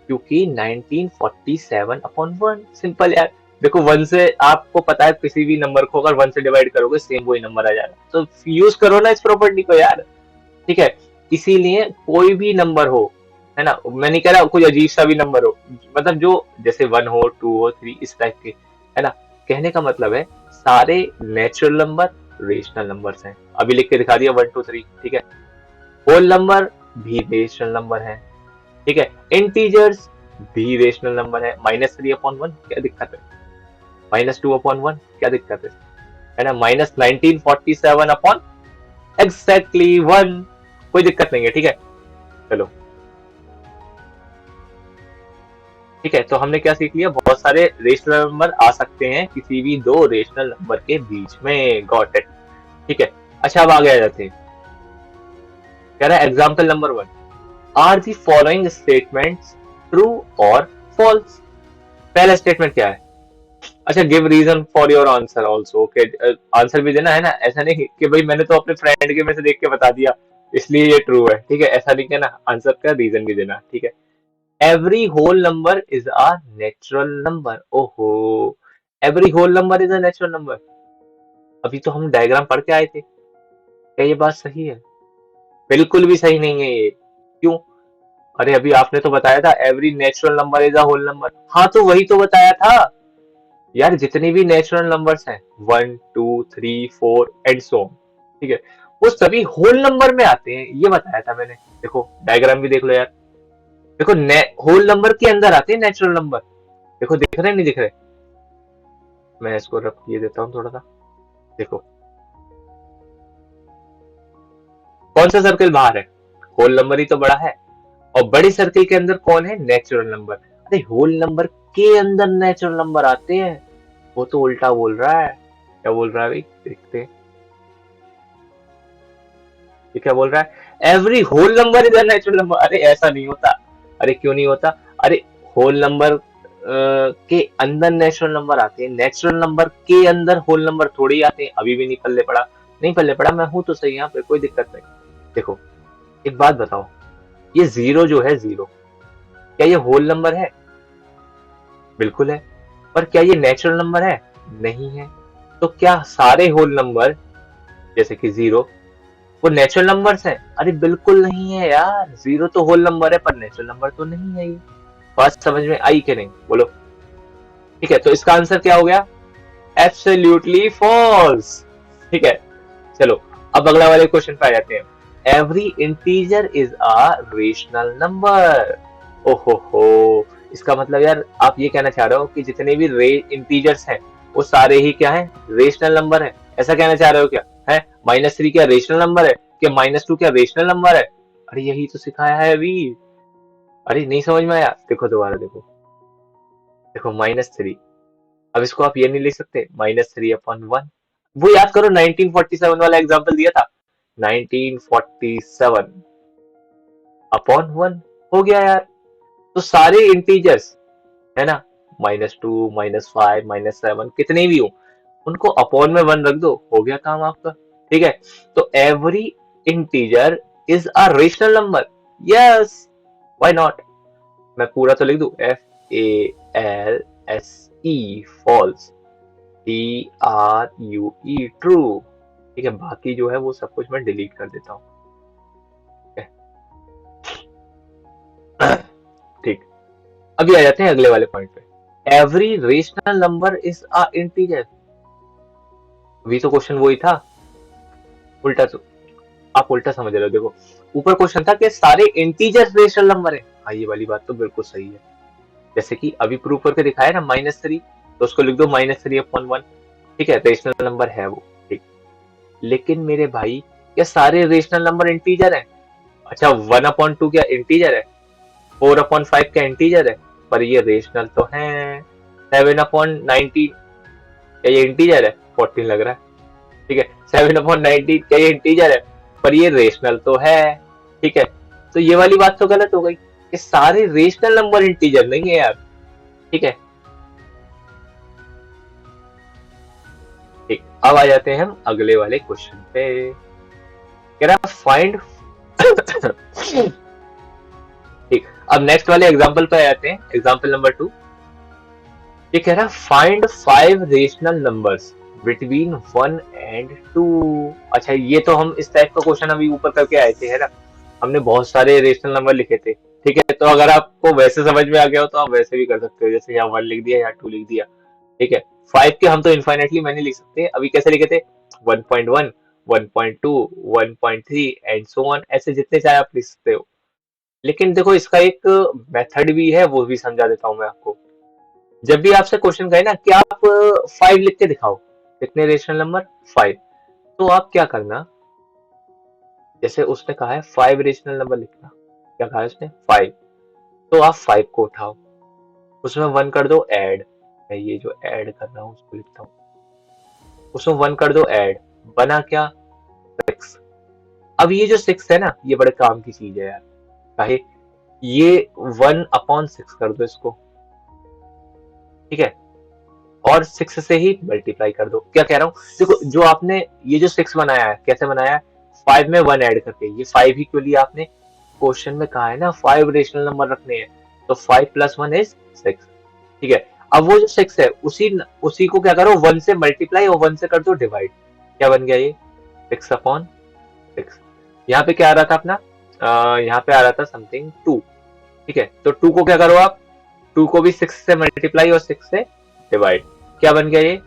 क्योंकि 1947/1 सिंपल यार। देखो, 1 से आपको पता है किसी भी नंबर को अगर 1 से डिवाइड करोगे सेम वही नंबर आ जाएगा, तो यूज करो ना इस प्रॉपर्टी को यार। ठीक है, इसीलिए कोई भी नंबर हो, है ना, मैं नहीं कह रहा कोई अजीब सा भी नंबर हो, मतलब जो जैसे 1 हो, 2 हो, 3, इस टाइप के, है ना, कहने का मतलब है सारे नेचुरल नंबर रेशनल नंबर्स हैं। अभी लिख के दिखा दिया 1 2 3, ठीक है। होल नंबर भी रेशनल नंबर है, ठीक है। इंटीजर्स भी रेशनल नंबर है। -3/1 क्या दिक्कत है? -2/1 क्या दिक्कत है ना? -1947 एग्जैक्टली 1, कोई दिक्कत नहीं है, ठीक है। चलो, ठीक है, तो हमने क्या सीख लिया? बहुत सारे रेशनल नंबर आ सकते हैं किसी भी दो रेशनल नंबर के बीच में। Got it. ठीक है। अच्छा, अब आगे आ जाते हैं। कह रहा है example number 1, are the following statements true और फॉल्स? पहला स्टेटमेंट क्या है? अच्छा, give reason for your answer also. Okay, answer भी देना है ना, ऐसा नहीं कि भाई मैंने तो अपने फ्रेंड के में से देख के बता दिया इसलिए ये ट्रू है, ठीक है, ऐसा नहीं कहना, आंसर का रीजन भी देना, ठीक है। Every whole number is a natural number. ओहो, every whole number is a natural number. अभी तो हम डायग्राम पढ़ के आए थे, क्या ये बात सही है? बिल्कुल भी सही नहीं है ये। क्यों? अरे अभी आपने तो बताया था every natural number is a whole number. हाँ, तो वही तो बताया था यार, जितने भी नेचुरल नंबर्स हैं, 1 2 3 4 एंड सो, ठीक है, वो सभी होल नंबर में आते हैं, ये बताया था मैंने। देखो, डायग्राम भी देख लो यार। देखो, होल नंबर के अंदर आते हैं नेचुरल नंबर। देखो, दिख रहे नहीं दिख रहे? मैं इसको रब किए देता हूँ थोड़ा सा। देखो, कौन सा सर्कल बाहर है? होल नंबर ही तो बड़ा है। और बड़ी सर्कल के अंदर कौन है? Natural number. अरे होल नंबर के अंदर नेचुरल नंबर आते हैं। वो तो उल्टा बोल रहा है। क्या बोल रहा है भाई? देखते हैं ये क्या बोल रहा है। Every whole number is a natural number. अरे ऐसा नहीं होता। अरे क्यों नहीं होता? अरे होल नंबर के अंदर नेचुरल नंबर आते हैं, नेचुरल नंबर के अंदर होल नंबर थोड़ी आते हैं। अभी भी नहीं पल्ले पड़ा? नहीं पल्ले पड़ा, मैं हूं तो सही यहाँ पे, कोई दिक्कत नहीं। देखो, एक बात बताओ, ये 0 जो है, 0, क्या ये होल नंबर है? बिल्कुल है। पर क्या ये नेचुरल नंबर है? नहीं है। तो क्या सारे होल नंबर जैसे कि 0 वो नेचुरल नंबर्स हैं? अरे बिल्कुल नहीं है यार, 0 तो होल नंबर है पर नेचुरल नंबर तो नहीं है ये। बात समझ में आई कि नहीं, बोलो? ठीक है, तो इसका आंसर क्या हो गया? Absolutely false. ठीक है, चलो, अब अगला वाले क्वेश्चन पे आ जाते हैं। Every integer is a rational number. ओहो हो, इसका मतलब यार आप ये कहना चाह रहे हो कि जितने भी इंटीजर्स हैं वो सारे ही क्या है? रेशनल नंबर है, ऐसा कहना चाह रहे हो क्या? है -3 क्या रेशनल नंबर है? क्या -2 क्या रेशनल नंबर है? अरे यही तो सिखाया है अभी। अरे नहीं समझ में आया? देखो दोबारा देखो। देखो, -3, अब इसको आप ये नहीं लिख सकते? -3/1। वो याद करो 1947 वाला एग्जांपल दिया था। 1947 अपॉन 1 हो गया यार। तो सारे इंटीजर्स है ना, -2 -5 -7 कितने भी हो, उनको अपॉन में 1 रख दो, हो गया काम आपका। ठीक है, तो every integer is a rational number. Yes, why not. मैं पूरा तो लिख दूं, FALSE फॉल्स, TRUE ट्रू। ठीक है, बाकी जो है वो सब कुछ मैं डिलीट कर देता हूँ। ठीक, अभी आ जाते हैं अगले वाले पॉइंट पे। Every rational number is a integer. अभी तो क्वेश्चन वही था, उल्टा तो आप उल्टा समझ रहे हो। देखो, ऊपर क्वेश्चन था कि सारे इंटीजर्स रेशनल नंबर है। हाँ, ये वाली बात तो बिल्कुल सही है। जैसे कि अभी प्रूव करके दिखाया ना, -3, तो उसको लिख दो -3/1। ठीक है, रेशनल नंबर है वो। ठीक, लेकिन मेरे भाई, क्या सारे रेशनल नंबर इंटीजर है? अच्छा, 1/2 क्या इंटीजर है? 4/5 क्या इंटीजर है? पर ये रेशनल तो है। 7/19 क्या ये इंटीजर है? 14 लग रहा है। ठीक है, 7/19 क्या ये इंटीजर है? पर ये रेशनल तो है। ठीक है, तो ये वाली बात तो गलत हो गई, ये सारे रेशनल नंबर इंटीजर नहीं है यार। ठीक है, ठीक, अब आ जाते हैं हम अगले वाले क्वेश्चन पे। कह रहा फाइंड ठीक, अब नेक्स्ट वाले एग्जांपल पे आ जाते हैं, एग्जांपल नंबर 2। ये कह रहा find 5 rational numbers between 1 and 2। अच्छा, ये तो हम इस टाइप का क्वेश्चन अभी ऊपर करके आए थे, है ना। हमने बहुत सारे रेशनल नंबर लिखे थे। ठीक है, तो अगर आपको वैसे समझ में आ गया हो तो आप वैसे भी कर सकते हो, जैसे यहाँ 1 लिख दिया, यहाँ 2 लिख दिया। ठीक है, 5 के हम तो इनफाइनेटली मैंने लिख सकते हैं। अभी कैसे लिखे थे? 1.1, 1.2, 1.3 एंड सो ऑन, ऐसे जितने चाहे आप लिख सकते हो। लेकिन देखो, इसका एक मेथड भी है, वो भी समझा देता हूँ मैं आपको। जब भी आपसे क्वेश्चन कहे ना कि आप 5 लिख के दिखाओ, कितने रेशनल नंबर? 5। तो आप क्या करना, जैसे उसने कहा है 5 रेशनल नंबर लिखना, क्या कहा है उसने? 5। तो आप 5 को उठाओ, उसमें 1 कर दो ऐड। मैं ये जो ऐड कर रहा हूँ उसको लिखता हूँ, उसमें 1 कर दो ऐड, बना क्या? 6। अब ये जो 6 है ना, ये बड़े काम की चीज है यार। काहे? ये 1/6 कर दो इसको। ठीक है, और 6 से ही मल्टीप्लाई कर दो। क्या कह रहा हूँ, देखो जो आपने ये जो 6 बनाया है, कैसे बनाया है? 5 में 1 ऐड करके। ये 5 ही क्यों लिया आपने? क्वेश्चन में कहा है ना 5 रेशनल नंबर रखने हैं, तो 5 + 1 इज 6। ठीक है, अब वो जो 6 है, उसी को क्या करो, 1 से मल्टीप्लाई और 1 से कर दो डिवाइड। क्या बन गया ये? 6/6। यहाँ पे क्या आ रहा था अपना? यहाँ पे आ रहा था समथिंग 2। ठीक है, तो 2 को क्या करो आप? 2 को भी 6 से मल्टीप्लाई और 6 से डिवाइड। क्या बन गया ये?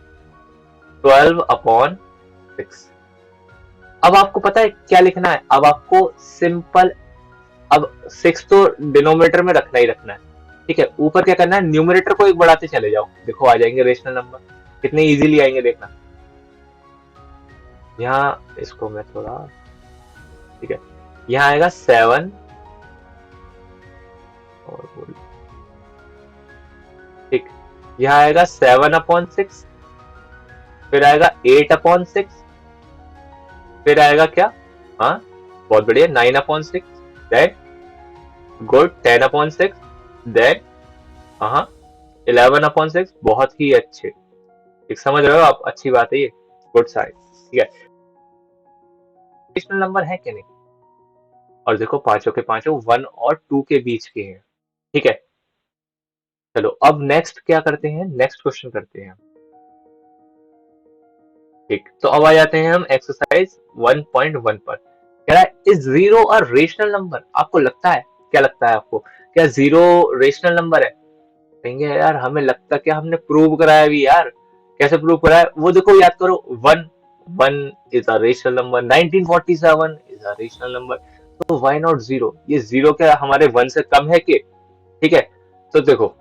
12/6। अब आपको पता है क्या लिखना है? अब आपको सिंपल, अब 6 तो डिनोमिनेटर में रखना ही रखना है। ठीक है, ऊपर क्या करना है? न्यूमरेटर को एक बढ़ाते चले जाओ, देखो आ जाएंगे रेशनल नंबर, कितने इजीली आएंगे देखना। यहाँ इसको मैं थोड़ा, ठीक है, यहाँ आएगा 7 और ठीक, यहाँ आएगा 7/6, फिर आएगा 8/6, फिर आएगा क्या? हाँ, बहुत बढ़िया, 9/6, दैट गुड, 10/6, दैट हाँ 11/6, बहुत ही अच्छे। ठीक, समझ रहे हो आप? अच्छी बात है ये, गुड साइड। ठीक है, रेशनल नंबर है कि नहीं? और देखो पांचों के पांचों 1 और 2 के बीच के हैं। ठीक है, चलो अब नेक्स्ट क्या करते हैं, नेक्स्ट क्वेश्चन करते हैं। ठीक, तो अब आ जाते हैं हम एक्सरसाइज 1.1 पर। कह रहा है इज 0 अ रेशनल नंबर? आपको लगता है, क्या लगता है आपको, क्या 0 रेशनल नंबर है? कहेंगे यार हमें लगता, क्या हमने प्रूव कराया भी यार। कैसे प्रूव कराया वो देखो, याद करो। 1 1 is a rational number, 1947 is a rational number, तो व्हाई नॉट 0? ये 0 क्या हमारे 1 से कम है कि? ठीक है, तो देखो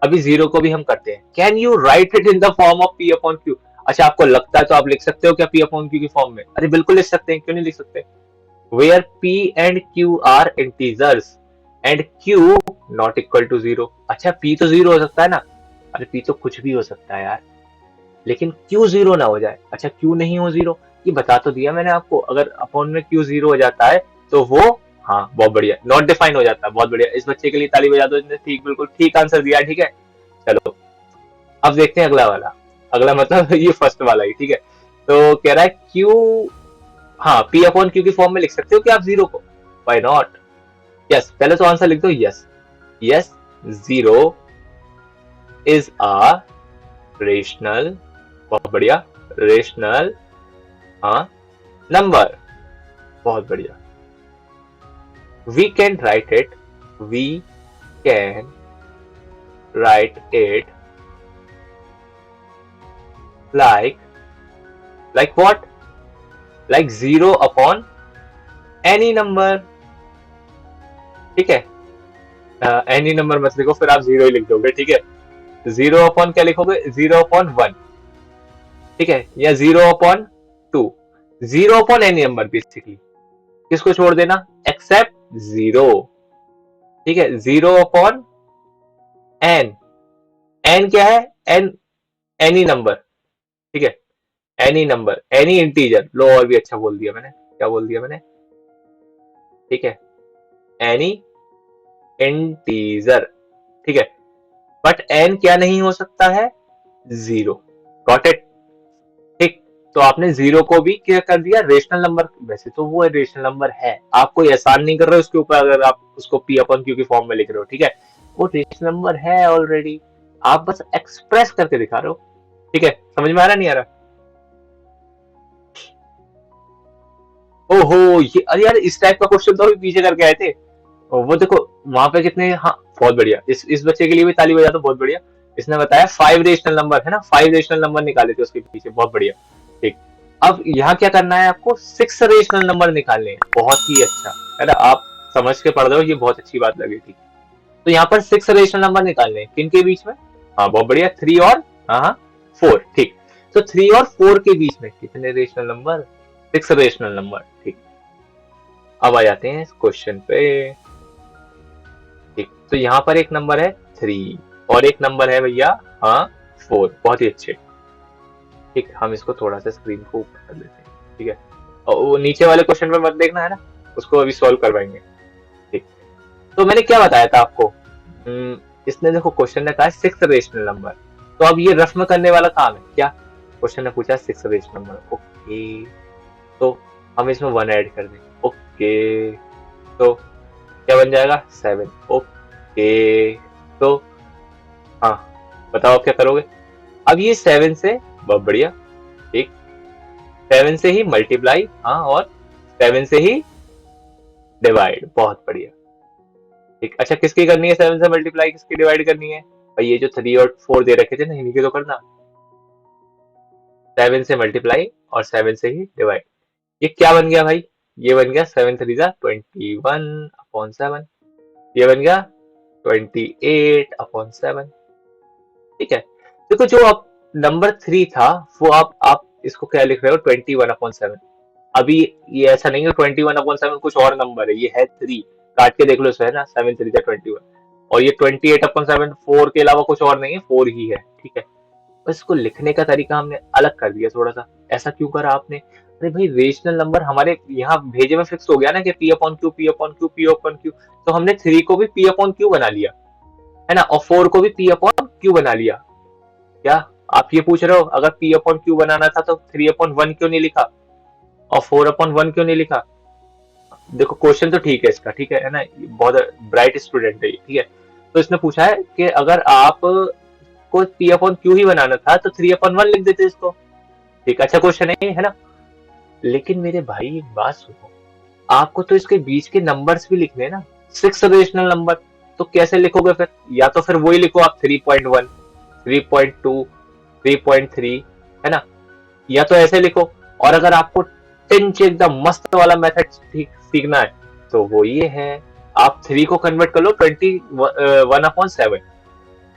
अभी 0 को भी हम करते हैं। Can you right it in the form of P/Q? अच्छा, आपको लगता है तो आप लिख सकते हो क्या P/Q की फॉर्म में? अरे बिल्कुल लिख सकते हैं, क्यों नहीं लिख सकते? Where P and Q are integers and Q not equal to 0। अच्छा, P तो 0 हो सकता है ना? अरे P तो कुछ भी हो सकता है यार, लेकिन Q 0 ना हो जाए। अच्छा, Q नहीं हो 0, ये बता तो दिया मैंने आपको, अगर अपॉन में क्यू 0 हो जाता है तो वो, हाँ बहुत बढ़िया, नॉट डिफाइन हो जाता है, बहुत बढ़िया। इस बच्चे के लिए ताली बजा दो, इसने ठीक, बिल्कुल ठीक आंसर दिया, ठीक है। चलो अब देखते हैं अगला वाला, अगला मतलब ये फर्स्ट वाला ही, ठीक है। तो कह रहा है क्यू, हाँ पी अपॉन क्यू की फॉर्म में लिख सकते हो कि आप जीरो को, व्हाई नॉट। यस, पहले तो आंसर लिख दो, yes yes, zero is a rational, बहुत बढ़िया, रेशनल, हाँ, नंबर, बहुत बढ़िया। We can write it, we can write it like what, like zero upon any number, ठीक है। एनी नंबर मत लिखो, फिर आप जीरो ही लिख दोगे, ठीक है। जीरो अपॉन क्या लिखोगे, जीरो अपॉन वन, ठीक है, या zero upon two, zero upon any number basically, किसको छोड़ देना, एक्सेप्ट जीरो, ठीक है। जीरो अपॉन एन, एन क्या है, एन एनी नंबर, ठीक है, एनी नंबर, एनी इंटीजर, लो और भी अच्छा बोल दिया मैंने, क्या बोल दिया मैंने, ठीक है, एनी इंटीजर, ठीक है। बट एन क्या नहीं हो सकता है, जीरो, गॉट इट, ठीक। तो आपने जीरो को भी क्या कर दिया, रेशनल नंबर, वैसे तो वो रेशनल नंबर है, आप कोई एहसान नहीं कर रहे हो उसके ऊपर अगर आप उसको पी अपन क्यू की फॉर्म में लिख रहे हो, ठीक है। वो रेशनल नंबर है ऑलरेडी, आप बस एक्सप्रेस करके दिखा रहे हो, ठीक है। समझ में आ रहा नहीं आ रहा, ओहो ये, अरे यार इस टाइप का क्वेश्चन तो अभी पीछे करके आए थे, वो देखो वहां पे कितने, हाँ बहुत बढ़िया, इस बच्चे के लिए भी ताली बजा दो, बहुत बढ़िया। इसने बताया 5 रेशनल नंबर है ना, 5 रेशनल नंबर निकाले थे उसके पीछे, बहुत बढ़िया, ठीक। अब यहाँ क्या करना है आपको, 6 रेशनल नंबर निकालने हैं, बहुत ही अच्छा है ना, आप समझ के पढ़ रहे हो, ये बहुत अच्छी बात लगी थी। तो यहाँ पर 6 रेशनल नंबर निकालने हैं, किन के बीच में, हाँ बहुत बढ़िया, 3 और, हाँ हाँ 4, ठीक। तो 3 और 4 के बीच में कितने रेशनल नंबर, 6 रेशनल नंबर, ठीक। अब आ जाते हैं इस क्वेश्चन पे, ठीक। तो यहाँ पर एक नंबर है 3 और एक नंबर है भैया, हाँ 4, बहुत ही अच्छे, ठीक। हम इसको थोड़ा सा स्क्रीन को ऊपर कर देते हैं, ठीक है। और वो नीचे वाले क्वेश्चन में मत देखना है ना, उसको अभी सॉल्व करवाएंगे, ठीक। तो मैंने क्या बताया था आपको, इसने देखो क्वेश्चन ने कहा 6 रेशनल नंबर, तो अब ये रफ में करने वाला काम है क्या, क्वेश्चन ने पूछा 6 रेशनल नंबर, ओके, तो हम इसमें 1 ऐड कर दें, ओके, तो क्या बन जाएगा 7, ओके, तो हाँ बताओ क्या करोगे, अब ये 7 से, बहुत बढ़िया, ठीक, 7 से ही मल्टीप्लाई, हाँ, और 7 से ही डिवाइड, बहुत बढ़िया, ठीक। अच्छा किसकी करनी है 7 से मल्टीप्लाई, किसकी डिवाइड करनी है, भाई ये जो 3 और 4 दे रखे थे ना, इन्हीं की तो करना, 7 से मल्टीप्लाई और 7 से ही डिवाइड, ये क्या बन गया भाई, ये बन गया 7 3 जा 21 अपॉन 7, ये बन गया 28 अपॉन 7, ठीक है। देखो जो अब नंबर 3 था, वो आप इसको क्या लिख रहे हो, 21/7, अभी ये ऐसा नहीं है 21/7 कुछ और नंबर है, ये है 3, काट के देख लो इसमें, है ना, 7 3 21, और ये 28/7 4 के अलावा कुछ और नहीं है, 4 ही है, ठीक है। बस इसको लिखने का तरीका हमने अलग कर दिया थोड़ा सा, ऐसा क्यों करा आपने, अरे भाई रेशनल नंबर हमारे यहाँ भेजे में फिक्स हो गया ना कि P upon Q, P upon Q, P upon Q, तो हमने 3 को भी पी अपॉन क्यू बना लिया, है ना, और 4 को भी पी अपॉन क्यू बना लिया। क्या आप ये पूछ रहे हो, अगर पी अपॉन क्यू बनाना था तो 3/1 क्यों नहीं लिखा और 4/1 क्यों नहीं लिखा, देखो क्वेश्चन तो ठीक है इसका, ठीक है ना, बहुत ब्राइट स्टूडेंट है ये, ठीक है। तो इसने पूछा है कि अगर आप को पी अपॉन क्यू ही बनाना था तो 3/1 लिख देते इसको, ठीक, अच्छा क्वेश्चन है ना। लेकिन मेरे भाई एक बात सुनो, आपको तो इसके बीच के नंबर्स भी लिखने हैं ना, 6 रेशनल नंबर, तो कैसे लिखोगे फिर, या तो फिर वही लिखो आप 3.1, 3.2, 3.3, है ना, या तो ऐसे लिखो, और अगर आपको टिंच एकदम मस्त वाला मेथड सीखना है तो वो ये है, आप 3 को कन्वर्ट कर लो 21/7,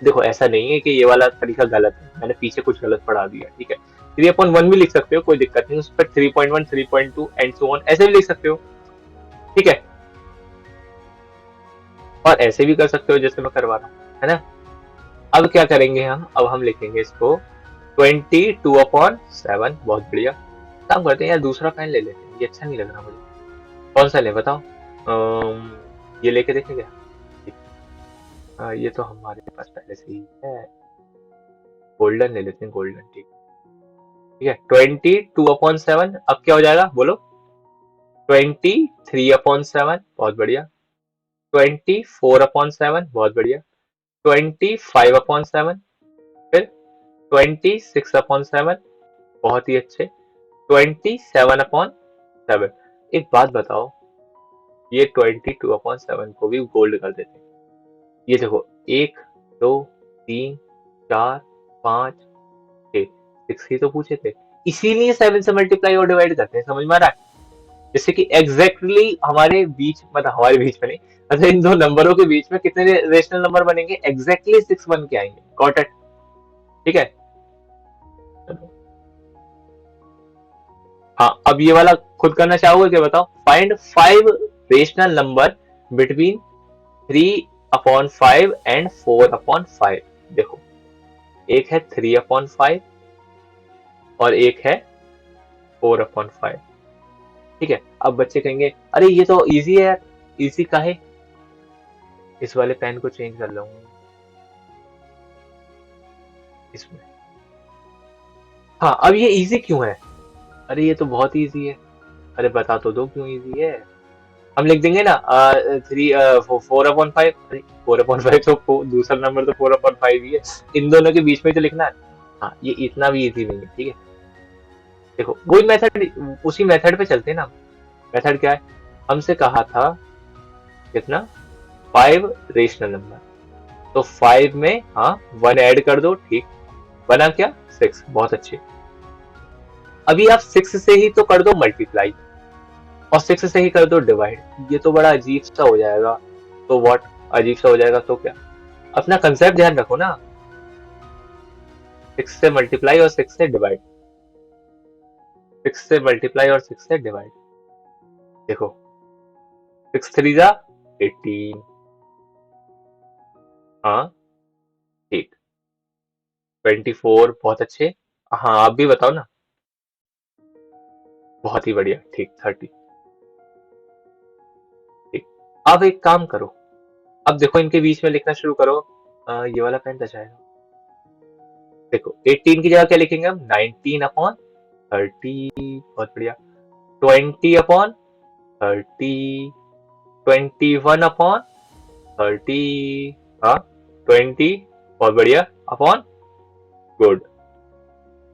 देखो ऐसा नहीं है कि ये वाला तरीका गलत है, मैंने पीछे कुछ गलत पढ़ा दिया, ठीक है। 3/1 भी लिख सकते हो, कोई दिक्कत नहीं, उस पर 3.1, 3.2 एंड सो ऑन ऐसे भी लिख सकते हो, ठीक है। और ऐसे भी कर सकते हो जैसे मैं करवा रहा हूँ, है ना। अब क्या करेंगे हम, अब हम लिखेंगे इसको 22/7, बहुत बढ़िया, काम करते हैं यार, दूसरा पेन ले लेते हैं, ये अच्छा नहीं लग रहा मुझे। कौन सा ले बताओ? ये लेके देखें क्या? ठीक। ये तो हमारे पास पहले से ही है, गोल्डन ले लेते हैं, गोल्डन। ठीक, ठीक है। 22/7 अब क्या हो जाएगा बोलो? 23/7 बहुत बढ़िया। 24/7 बहुत बढ़िया। 25/7 फिर 26/7 बहुत ही अच्छे। 27/7। एक बात बताओ, ये 22/7 को भी गोल्ड कर देते हैं। ये देखो, 1 2 3 4 5 6, 6 ही तो पूछे थे, इसीलिए 7 से मल्टीप्लाई और डिवाइड करते हैं, समझ में आ रहा है? जैसे कि एग्जैक्टली हमारे बीच, मतलब हमारे बीच में नहीं, मतलब इन दो नंबरों के बीच में कितने रेशनल नंबर बनेंगे, एग्जैक्टली 6 बन के आएंगे। Got it? ठीक है। हाँ, अब ये वाला खुद करना चाहोगे क्या बताओ? Find 5 rational number between 3/5 and 4/5। देखो, एक है 3/5 और एक है 4/5। ठीक है। अब बच्चे कहेंगे अरे ये तो इजी है यार। इजी का है, इस वाले पेन को चेंज कर लूंगा इसमें। हाँ, अब ये इजी क्यों है? अरे ये तो बहुत इजी है। अरे बता तो दो क्यों इजी है। हम लिख देंगे ना 4/5। अरे 4/5 तो दूसरा नंबर तो 4/5 ही है, इन दोनों के बीच में तो लिखना है। हाँ, ये इतना भी इजी नहीं है। ठीक है, देखो वही मेथड, उसी मेथड पे चलते हैं ना। मेथड क्या है? हमसे कहा था कितना, 5 रेशनल नंबर, तो 5 में हाँ 1 ऐड कर दो। ठीक, बना क्या? 6। बहुत अच्छे। अभी आप 6 से ही तो कर दो मल्टीप्लाई और 6 से ही कर दो डिवाइड, ये तो बड़ा अजीब सा हो जाएगा। तो व्हाट? अजीब सा हो जाएगा तो क्या? अपना कंसेप्ट ध्यान रखो ना, 6 से मल्टीप्लाई और 6 से डिवाइड, 6 से मल्टीप्लाई और 6 से डिवाइड। देखो, 6 3 जा 18। हाँ ठीक। 24 बहुत अच्छे। हाँ आप भी बताओ ना। बहुत ही बढ़िया। ठीक, 30। ठीक, अब एक काम करो, अब देखो इनके बीच में लिखना शुरू करो। ये वाला पेन अच्छा है। देखो 18 की जगह क्या लिखेंगे हम? 19/30। बहुत बढ़िया। 20/30। 21/30। हाँ 20। बहुत बढ़िया। Upon, good.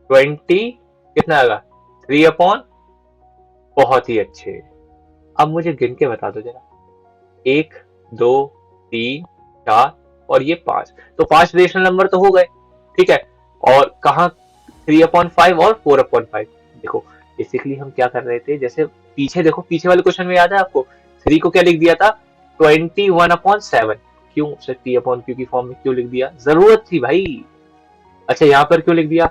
20 कितना आएगा? 3/। बहुत ही अच्छे। अब मुझे गिन के बता दो जरा, 1 2 3 4 और ये 5, तो 5 रेशनल नंबर तो हो गए। ठीक है, और कहा 3/5 और 4/5। देखो बेसिकली हम क्या कर रहे थे, जैसे पीछे देखो, पीछे वाले क्वेश्चन में याद है आपको, 3 को क्या लिख दिया था? 21/7। क्यों उसे P/Q की फॉर्म में क्यों लिख दिया? जरूरत थी भाई। अच्छा यहाँ पर क्यों लिख दिया?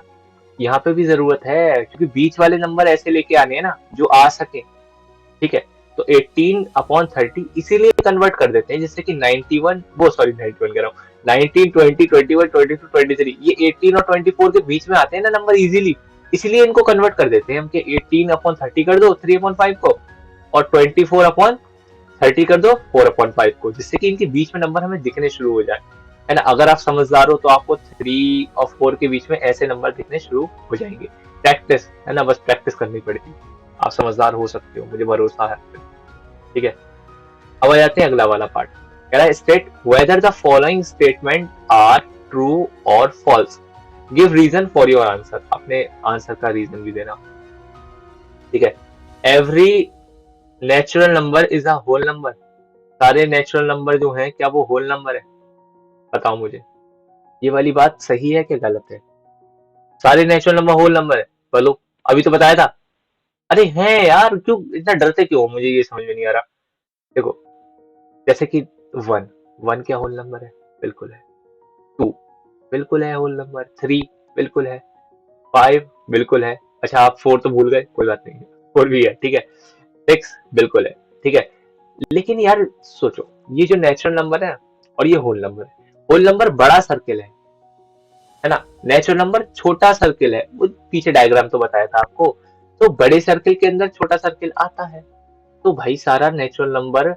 यहाँ पे भी जरूरत है, क्योंकि बीच वाले नंबर ऐसे लेके आने हैं ना जो आ सके। ठीक है, तो 18/30 इसीलिए कन्वर्ट कर देते हैं, जैसे कि 91, वो सॉरी 91 कह रहा हूँ, 19 20 21 22 23, ये 18 और 24 के बीच में आते हैं ना नंबर इजीली, इसीलिए इनको कन्वर्ट कर देते हैं हम कि 18/30 कर दो 3/5 को, और 24/30 कर दो 4/5 को, जिससे कि इनके बीच में नंबर हमें दिखने शुरू हो जाए। है ना? अगर आप समझदार हो तो आपको 3 और 4 के बीच में ऐसे नंबर दिखने शुरू हो जाएंगे। प्रैक्टिस है ना, बस प्रैक्टिस करनी पड़ेगी। आप समझदार हो सकते हो, मुझे भरोसा है। ठीक है, अब आ जाते हैं अगला वाला पार्ट। कह रहा है state whether the following statement are true और false, give reason for your answer. अपने आंसर का रीजन भी देना। ठीक है, every natural number is a whole number. सारे नेचुरल नंबर जो हैं क्या वो होल नंबर है? बताओ मुझे, ये वाली बात सही है कि गलत है? सारे नेचुरल नंबर होल नंबर है? बोलो, अभी तो बताया था। अरे हैं यार, क्यों इतना डरते क्यों हो? मुझे ये समझ में नहीं आ रहा। देखो, जैसे कि 1, 1 क्या होल नंबर है? बिल्कुल है। 2 बिल्कुल है होल नंबर। 3 बिल्कुल है। 5 बिल्कुल है। अच्छा आप 4 तो भूल गए, कोई बात नहीं, 4 भी है। ठीक है। 6 बिल्कुल है। ठीक है, लेकिन यार सोचो, ये जो नेचुरल नंबर है और ये होल नंबर है, होल नंबर बड़ा सर्किल है ना, नेचुरल नंबर छोटा सर्किल है, वो पीछे डायग्राम तो बताया था आपको। तो बड़े सर्किल के अंदर छोटा सर्किल आता है, तो भाई सारा नेचुरल नंबर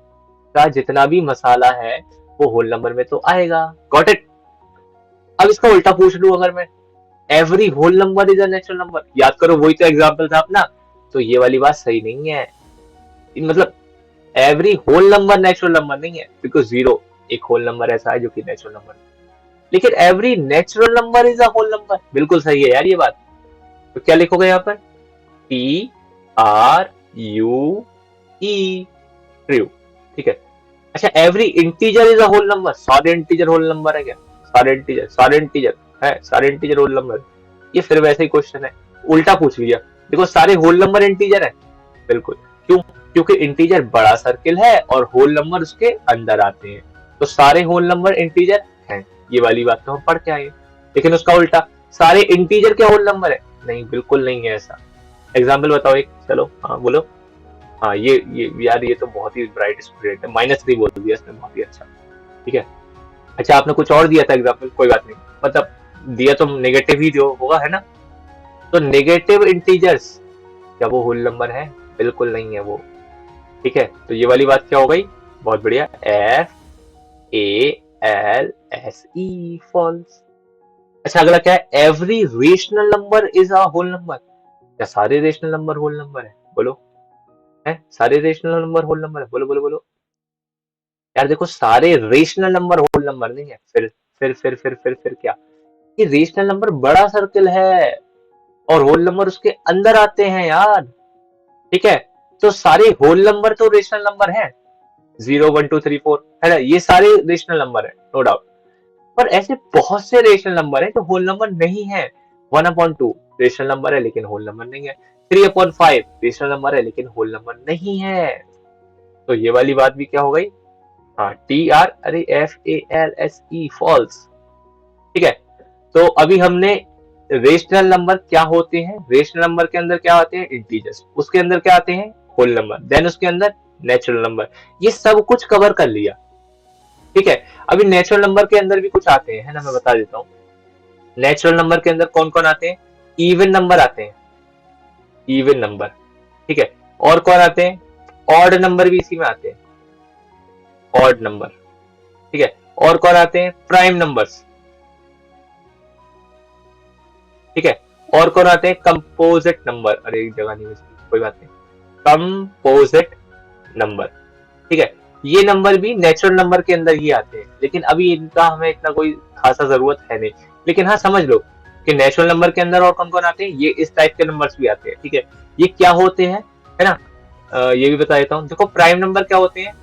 का जितना भी मसाला है वो होल नंबर में तो आएगा। Got it. अब इसका उल्टा पूछ लूं अगर मैं, every whole number is a natural number, याद करो वही तो एग्जांपल था अपना, तो ये वाली बात सही नहीं है। मतलब every whole number natural number नहीं है, बिकॉज जीरो एक होल नंबर ऐसा है जो कि नेचुरल नंबर, लेकिन every natural number is a whole number, बिल्कुल सही है यार ये बात। तो क्या लिखोगे यहाँ पर, T R U E, true, ठीक है। अच्छा, every integer is a whole number, सारे इंटीजर होल नंबर है क्या, सारे इंटीजर है, सारे इंटीजर होल नंबर, ये फिर वैसे ही क्वेश्चन है, उल्टा पूछ लिया। देखो सारे होल नंबर इंटीजर है, बिल्कुल, क्यों, क्योंकि इंटीजर बड़ा सर्किल है और होल नंबर उसके अंदर आते हैं, तो सारे होल नंबर इंटीजर हैं, ये वाली बात तो हम पढ़ के आए। लेकिन उसका उल्टा, सारे इंटीजर क्या होल नंबर है, नहीं, बिल्कुल नहीं है ऐसा। एग्जाम्पल बताओ एक, चलो हाँ बोलो। हाँ ये यार ये तो बहुत ही ब्राइट स्टूडेंट है, -3 बोल दिया इसने, बहुत ही अच्छा, ठीक है। अच्छा आपने कुछ और दिया था एग्जाम्पल, कोई बात नहीं, मतलब दिया तो नेगेटिव ही जो होगा, है ना। तो नेगेटिव इंटीजर्स क्या वो होल नंबर है, बिल्कुल नहीं है वो, ठीक है। तो ये वाली बात क्या हो गई, बहुत बढ़िया, FALSE, फॉल्स। अच्छा अगला क्या है, every rational number is a whole number, क्या सारे रेशनल नंबर होल नंबर है, बोलो, है सारे रेशनल नंबर होल नंबर है, बोलो बोलो बोलो। यार देखो सारे रेशनल नंबर होल नंबर नहीं है, फिर क्या, ये रेशनल नंबर बड़ा सर्कल है और होल नंबर उसके अंदर आते हैं यार, ठीक है। तो सारे होल नंबर तो रेशनल नंबर है, 0 1 2 3 4 है ना, ये सारे रेशनल नंबर है, नो डाउट। पर ऐसे बहुत से रेशनल नंबर है जो होल नंबर नहीं है। 1/2 रेशनल नंबर है लेकिन होल नंबर नहीं है, 3/5 रेशनल नंबर है लेकिन होल नंबर नहीं है। तो ये वाली बात भी क्या हो गई, हाँ TR, अरे FALSE, फॉल्स, ठीक है। तो अभी हमने रेशनल नंबर क्या होते हैं, रेशनल नंबर के अंदर क्या आते हैं, इंटीजर्स, उसके अंदर क्या आते हैं, होल नंबर, देन उसके अंदर नेचुरल नंबर, ये सब कुछ कवर कर लिया, ठीक है। अभी नेचुरल नंबर के अंदर भी कुछ आते हैं, है ना, मैं बता देता हूँ। नेचुरल नंबर के अंदर कौन कौन आते हैं, इवन नंबर आते हैं, इवन नंबर, ठीक है। और कौन आते हैं, ऑड नंबर भी इसी में आते हैं, ऑड नंबर, ठीक है। और कौन आते हैं, प्राइम नंबर्स, ठीक है। और कौन आते हैं, कंपोजिट नंबर, अरे एक जगह नहीं, कोई बात नहीं, कंपोजिट नंबर, ठीक है। ये नंबर भी नेचुरल नंबर के अंदर ही आते हैं, लेकिन अभी इनका हमें इतना कोई खासा जरूरत है नहीं, लेकिन हाँ समझ लो कि नेचुरल नंबर के अंदर और कौन कौन आते हैं, ये इस टाइप के नंबर्स भी आते हैं, ठीक है। ये क्या होते हैं, है ना, ये भी बता देता हूँ। देखो प्राइम नंबर क्या होते हैं,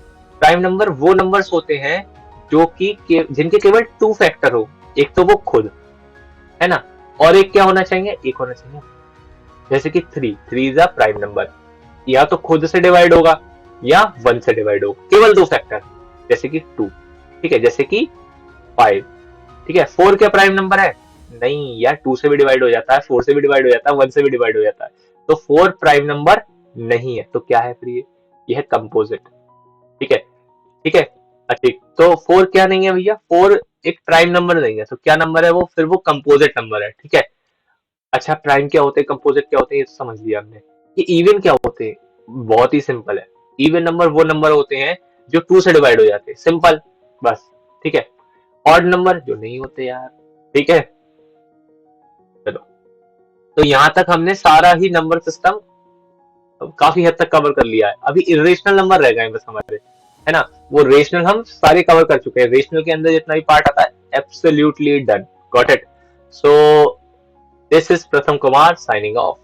प्राइम नंबर वो नंबर्स होते हैं जो कि जिनके केवल 2 फैक्टर हो, एक तो वो खुद, है ना, और एक क्या होना चाहिए, एक होना चाहिए, जैसे कि 3 इज अ प्राइम नंबर, या तो खुद से डिवाइड होगा या 1 से डिवाइड होगा, केवल 2 फैक्टर, जैसे कि 2, ठीक है, जैसे कि 5, ठीक है। 4 क्या प्राइम नंबर है, नहीं यार, 2 से भी डिवाइड हो जाता है, 4 से भी डिवाइड हो जाता है, 1 से भी डिवाइड हो जाता है, तो 4 प्राइम नंबर नहीं है, तो क्या है फिर ये है कंपोजिट, ठीक है, ठीक है। ठीक, तो 4 क्या नहीं है भैया, 4 एक प्राइम नंबर नहीं है, तो क्या नंबर है वो, फिर वो कंपोजिट नंबर है, ठीक है। अच्छा प्राइम क्या होते हैं, कंपोजिट क्या होते हैं, ये तो समझ लिया हमने। ये इवन क्या होते हैं, बहुत ही सिंपल है, इवन नंबर वो नंबर होते हैं जो 2 से डिवाइड हो जाते हैं, सिंपल, बस, ठीक है। ऑड नंबर जो नहीं होते यार, ठीक है। चलो, तो यहां तक हमने सारा ही नंबर सिस्टम काफी हद तक कवर कर लिया है, अभी इरेशनल नंबर रह गए बस हमारे, है ना। वो रेशनल हम सारे कवर कर चुके हैं, रेशनल के अंदर जितना भी पार्ट आता है absolutely done, got it. So this is प्रथम कुमार साइनिंग ऑफ।